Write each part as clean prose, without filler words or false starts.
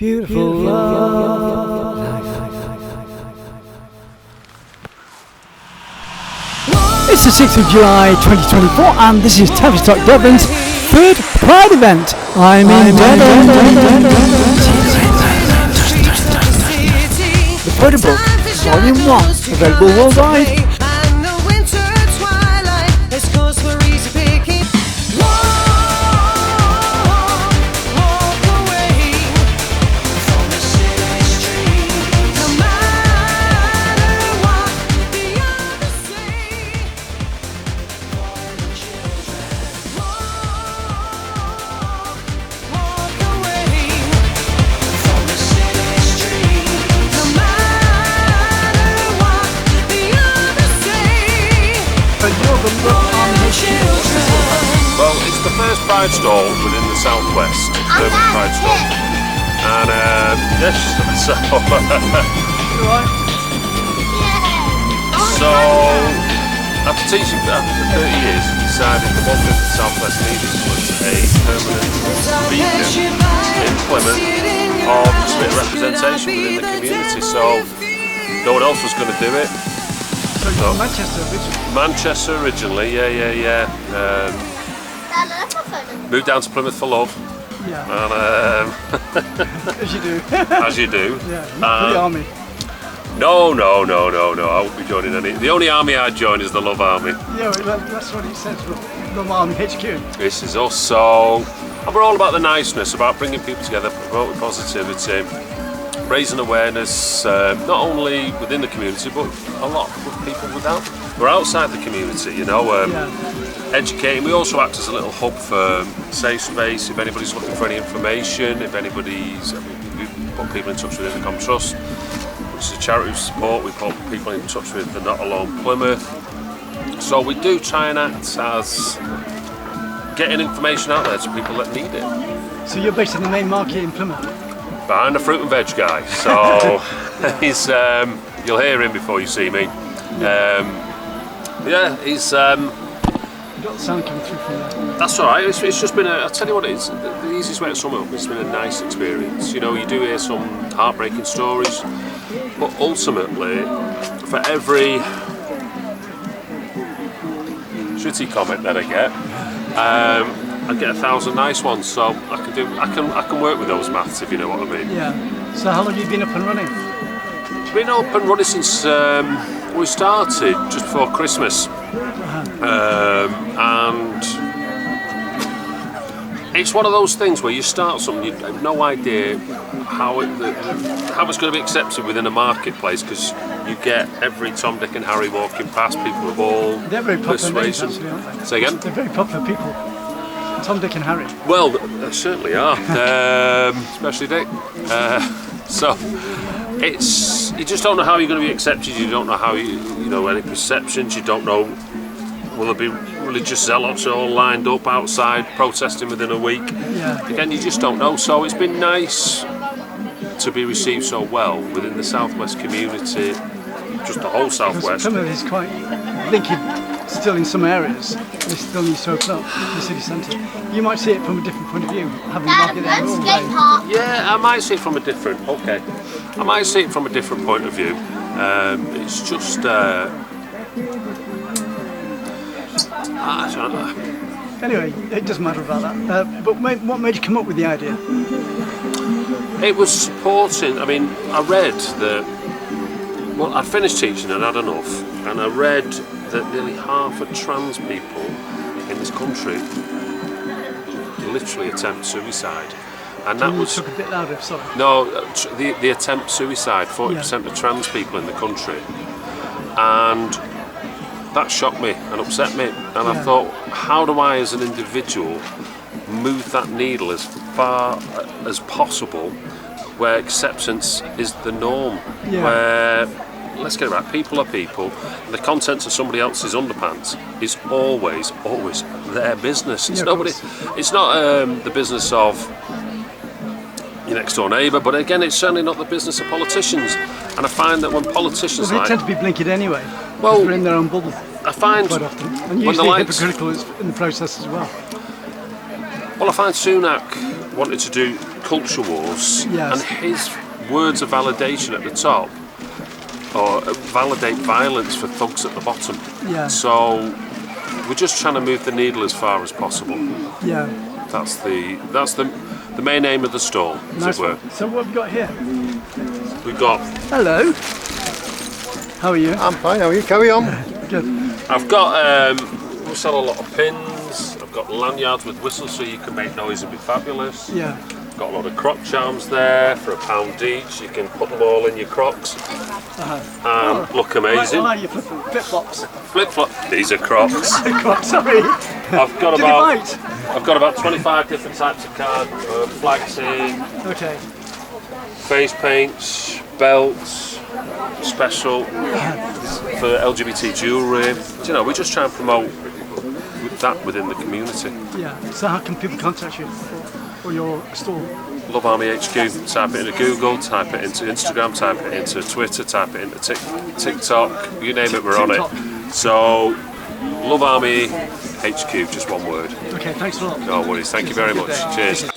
beautiful love. It's the 6th of July 2024 and this is Tavistock, Devon's third Pride event. I'm in Devon. The Photo Book, Volume 1, available worldwide. Well, it's the first Pride stall within the Southwest, Urban Pride stall. And yes, so after teaching for 30 years, I decided the one thing the Southwest needed was a permanent beacon in Plymouth of just a bit of representation within the community. So no one else was going to do it. So Manchester originally, yeah. Moved down to Plymouth for love. Yeah. And, as you do. As you do. Yeah, not for the army. No. I won't be joining any. The only army I'd join is the Love Army. Yeah, that's what it says. Love Army HQ. This is us. So, and we're all about the niceness, about bringing people together, promoting positivity, raising awareness, not only within the community, but a lot of people without. We're outside the community, you know, educating. We also act as a little hub for safe space. If anybody's looking for any information, we put people in touch with Intercom Trust, which is a charity we support. We put people in touch with the Not Alone Plymouth. So we do try and act as getting information out there to people that need it. So you're based in the main market in Plymouth? Behind the fruit and veg guy, so he's you'll hear him before you see me. He's you got the sound coming through from there. That's alright, it's just been I'll tell you what it is, the easiest way to sum it up, it's been a nice experience. You know, you do hear some heartbreaking stories, but ultimately, for every shitty comment that I get, I get 1,000 nice ones, so I can work with those maths, if you know what I mean. Yeah. So how long have you been up and running? It's been up and running since we started just before Christmas, and it's one of those things where you start something, you have no idea how it's going to be accepted within a marketplace, because you get every Tom, Dick and Harry walking past, people of all They're very popular names, persuasion. actually, aren't they? Say again? They're very popular people. Tom, Dick and Harry. Well, they certainly are, especially Dick. So you just don't know how you're going to be accepted. You don't know how you know any perceptions. You don't know, will there be religious zealots all lined up outside protesting within a week? Yeah. Again, you just don't know. So it's been nice to be received so well within the Southwest community, just the whole Southwest. Plymouth is quite blinking still in some areas. They still need to open up the city centre. You might see it from a different point of view, having market there all day. Yeah, I might see it from a different. Okay, I might see it from a different point of view. It's just. I don't know. Anyway, it doesn't matter about that. But what made you come up with the idea? It was supporting. I mean, I read that. Well, I'd finished teaching and had enough, and I read that nearly half of trans people in this country literally attempt suicide, and that was. Took a bit louder. Sorry. No, the attempt suicide. 40% of trans people in the country, and that shocked me and upset me. And I thought, how do I, as an individual, move that needle as far as possible, where acceptance is the norm, where, let's get it right, people are people, and the contents of somebody else's underpants is always their business. It's it's not the business of your next door neighbour, but again, it's certainly not the business of politicians. And I find that when politicians they tend to be blinking anyway. Well, they're in their own bubble. I find quite often, and usually hypocritical in the process as well. Well, I find Sunak wanted to do culture wars, Yes. and his words of validation at the top, or validate violence for thugs at the bottom. Yeah. So we're just trying to move the needle as far as possible. Yeah. That's the main aim of the stall, as Nice it were. one. So what have we got here? We've got. Hello. How are you? I'm fine, how are you? Carry on. Good. I've got. We sell a lot of pins. I've got lanyards with whistles so you can make noise and be fabulous. Yeah. Got a lot of croc charms there for £1 each. You can put them all in your crocs and look amazing. Well, you flip-flops. Flip flop. These are crocs. Sorry. I've got Did they about. bite? I've got about 25 different types of card, flags here, Okay. face paints, belts, special for LGBT jewellery. Do you know, we just try and promote that within the community. Yeah. So how can people contact you or your store? Love Army HQ. Type it into Google, type it into Instagram, type it into Twitter, type it into TikTok. You name it, we're on TikTok. it. So, Love Army HQ, just one word. Okay. Thanks a lot. No worries. Thank you very much. Cheers.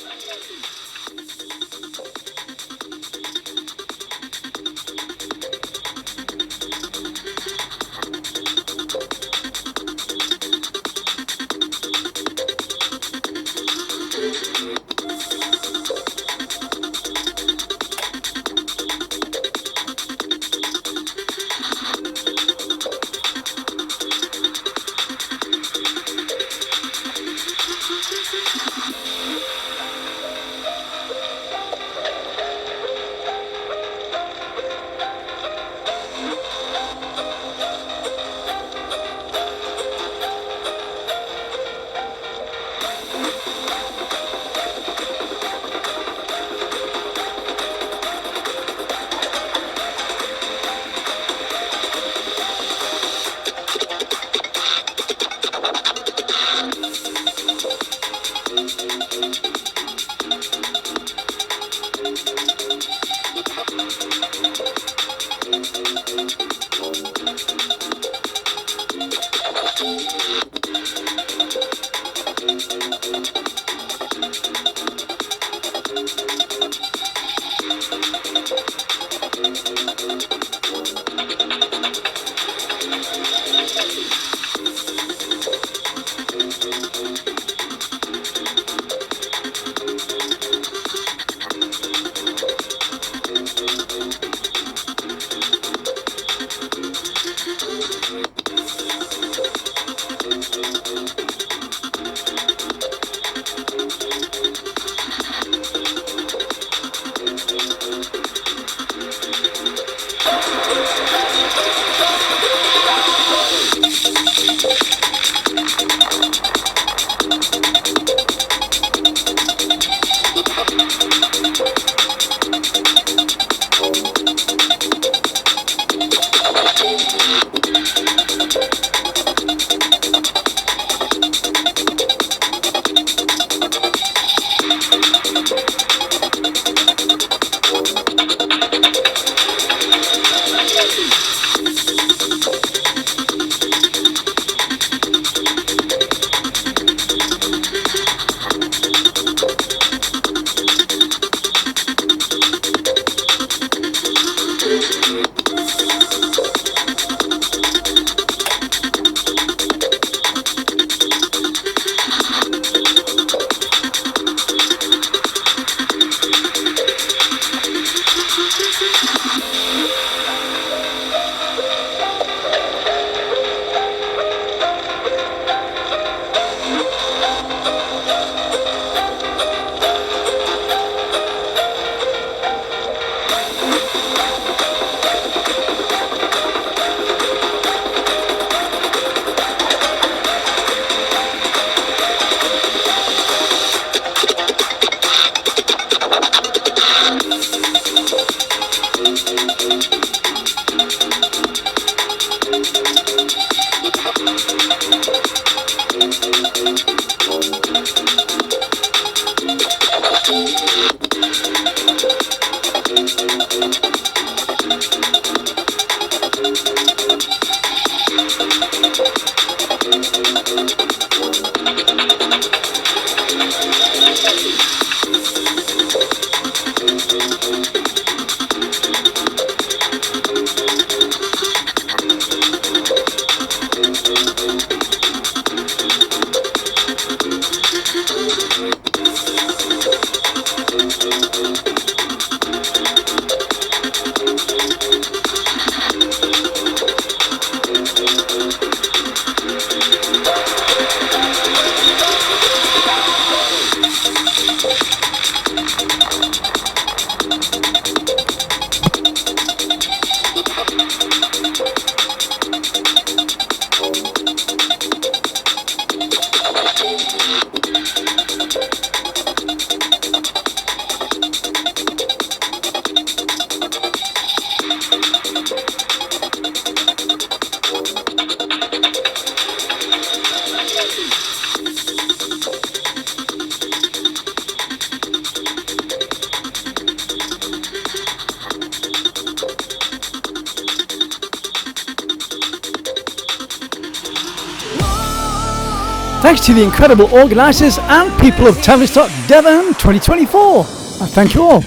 Thanks to the incredible organisers and people of Tavistock, Devon 2024. I thank you all.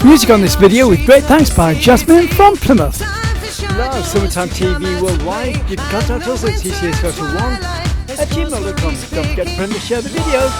Music on this video with great thanks by Jasmine from Plymouth. Love Summertime TV Worldwide. You can contact us at tcsocial1@gmail.com. Don't forget to friend and share the video.